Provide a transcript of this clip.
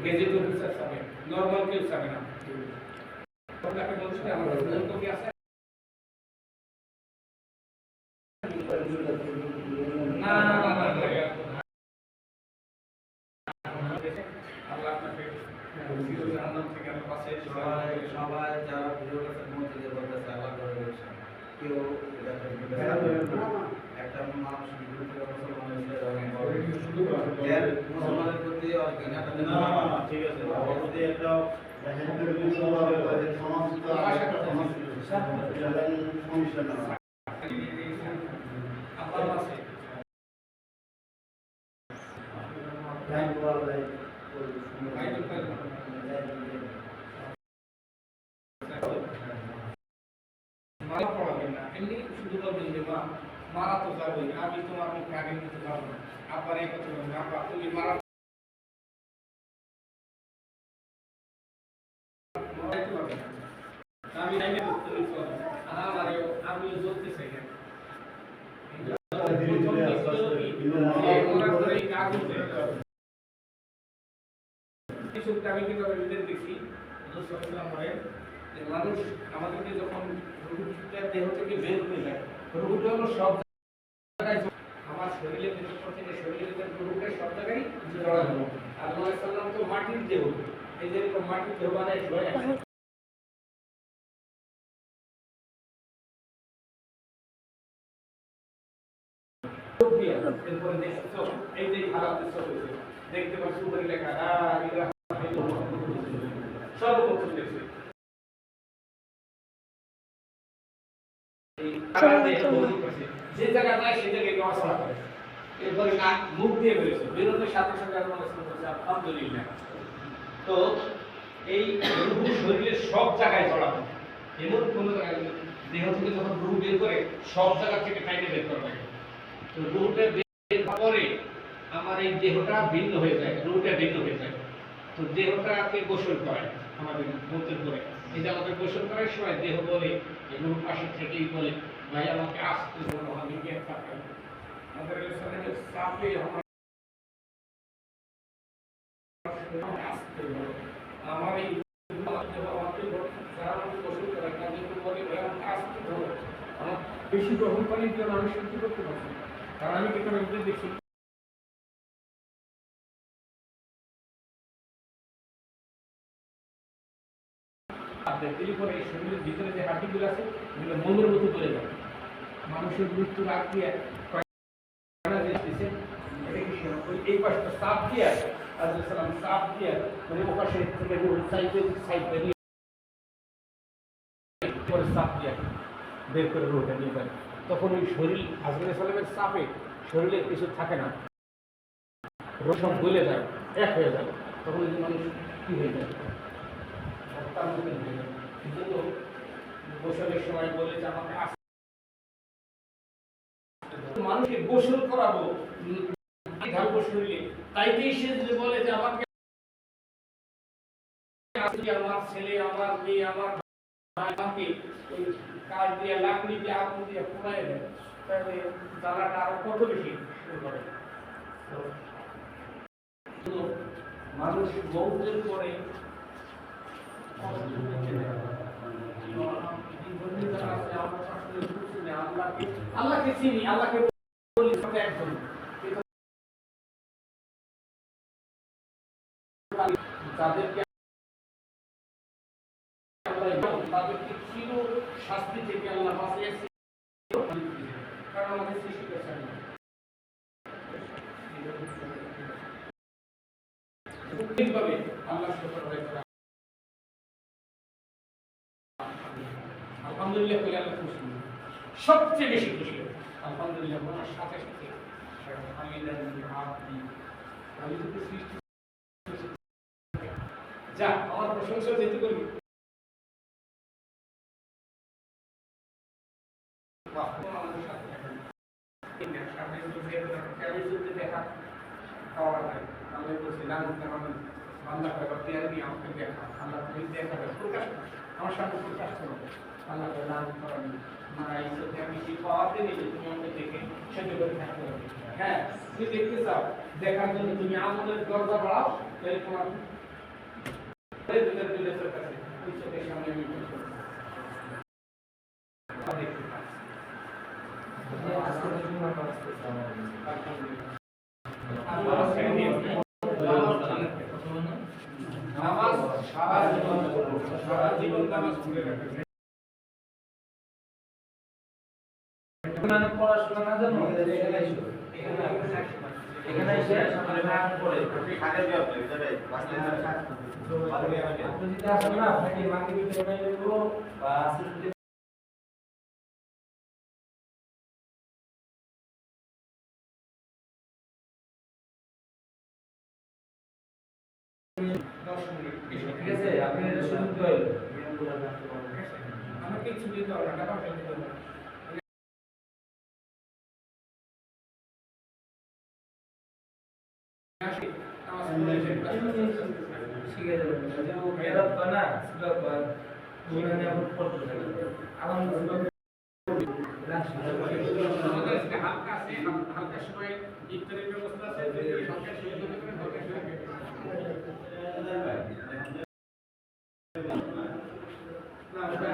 Gazette officer যাবে, normal কেউ যাবে না। আপনাকে বলছি আমার তো কি আছে না না না আল্লাহ আপনাকে জাহান্নাম থেকে বাঁচিয়ে সবাই যারা ভিডিওটাতে মসজিদে বলতেছে আল্লাহ করে বলছেন কেউ একটা মানুষ ভিডিও থেকে মুসলমানের প্রতি ঠিক আছে যদি একটা সমস্যা না মারা পড়াবেন না, এমনি শুধু বলবেন যে মারা তো যাবে, আমি তোমার মুখে আগে নিতে পারবো না। আবার এই কথা বলবেন, আব্বা তুমি মারা আমি নাইমে তুমি চলো আমারে আমিও জ্বলতে চাই না। আমি কিভাবে দেখি মানুষ আমাদেরকে যখন দেহ থেকে বের হয়ে যায়, রোগটা হলো সব জায়গায়, আমার শরীরের ভিতর থেকে শরীরের রোগটা সব জায়গায় জড়ানো। আল্লাহ সাল্লাম তো মাটির দেহ, এই যে মাটির দেহ বানায় এই যে খারাপ দেখতে পাচ্ছি উপরে লেখা সর্বপ্রথম দেখছি যে জায়গায় নাই সেই জায়গায় নড়াচড়া করে, এরপরে নাক মুখ দিয়ে বেরোচ্ছে, বেরোনোর সাথে সাথে আলহামদুলিল্লাহ। তো এই রূহ শরীরের সব জায়গায় জড়ানো, এমন কোনো জায়গায় দেহ থেকে যখন রূহ বের করে সব জায়গা থেকে টাইনে বের করবে। তো রূহটা বের করে আমার এই দেহটা ভিন্ন হয়ে যায়, রূহটা ভিন্ন হয়ে যায়। তো দেহটাকে গোসল করায় আমাদের মন্ত্র করে, এই যে আমাদের গোসল করার সময় দেহ বলে এবং পাশে থেকেই বলে ভাই আমাকে আসতে বলো, আমি জ্ঞান থাকাই আমাদের সাফে আসতে বলো আমার এই বেশি গ্রহণ পানির জন্য আমি সহ্য করতে পারছি, কারণ আমি এখানে দেখছি শরীরের ভিতরে যে হাড্ডিগুলো আছে এগুলো মনের মতো চলে যাবে। মানুষের মৃত্যুর আগ দিয়ে এই পাশটা সাপ দিয়ে সাপ দিয়ে মানে ও পাশে থেকে সাইড বেরিয়ে সাপ দিয়ে বের করে রোগটা নিয়ে যায়। তখন ওই শরীর হাজবেন্ড সালামের সাপে শরীরে কিছু থাকে না, রোগ সব গলে যায়, এক হয়ে যায়। তখন ওই মানুষ কি হয়ে যায়, গোসলের সময় বলে যে আমাকে মানুষকে গোসল করাবো শরীরে, তাইতেই সে যদি বলে যে আমাকে আমার ছেলে আমার মেয়ে আমার আমাকে কাজ দিয়ে লাকড়ি দিয়ে আগুন দিয়ে পোড়ায় দেয়, তাহলে জ্বালাটা আরো কত বেশি শুরু করে। মানুষ মৌতের পরে আল্লাহকে চিনি, আল্লাহকে বলি একজন তাদেরকে তাদেরকে চির শাস্তি থেকে আল্লাহ বাঁচিয়েছে, কারণ আমাদের সৃষ্টি করেছেন ঠিকভাবে আল্লাহ আলহামদুলিল্লাহ বলে আল্লাহ খুশি, সবচেয়ে বেশি খুশি আলহামদুলিল্লাহ বলার সাথে সাথে আমি যদি সৃষ্টি যা আমার প্রশংসা যেতে করবি দেখা খাওয়া যায় আমি বলছিলাম আল্লাহ আমাকে দেখা আল্লাহ তুমি দেখাবে প্রকাশ আমার সামনে প্রকাশ করো আল্লাহ নাম করাবি মারা ইসে আমি কি পাওয়াতে নিলে তুমি আমাকে দেখে সেটা করে থাকতে হবে। হ্যাঁ তুমি দেখতে চাও, দেখার জন্য তুমি আমলের দরজা বাড়াও, তাহলে তোমার এই দুটো দুটো সরকার ওই চোখের সামনে আমি দেখতে নামাজ সারা জীবন নামাজ পড়ে রাখবে মানে পড়াশোনা না জানো এখানে এসো এখানে এসে সকালে ভাগ করে খাদের জব এটাই বাসতে আপনি যদি আসেন না আপনাকে মাকে ভিতরে নিয়ে দেবো বা আসলে ঠিক আছে আপনি এটা শুরু করেন আমাকে কিছু দিতে হবে টাকা পয়সা দিতে হবে শিখে যাবেন যে ও মেহনত করে না সেটা করে ওখানে এখন পড়তে থাকে আলহামদুলিল্লাহ আমাদের আজকে হালকা আছে হালকা সময় ইফতারের ব্যবস্থা আছে যদি হালকা সময় করতে পারেন হালকা সময় না ওটা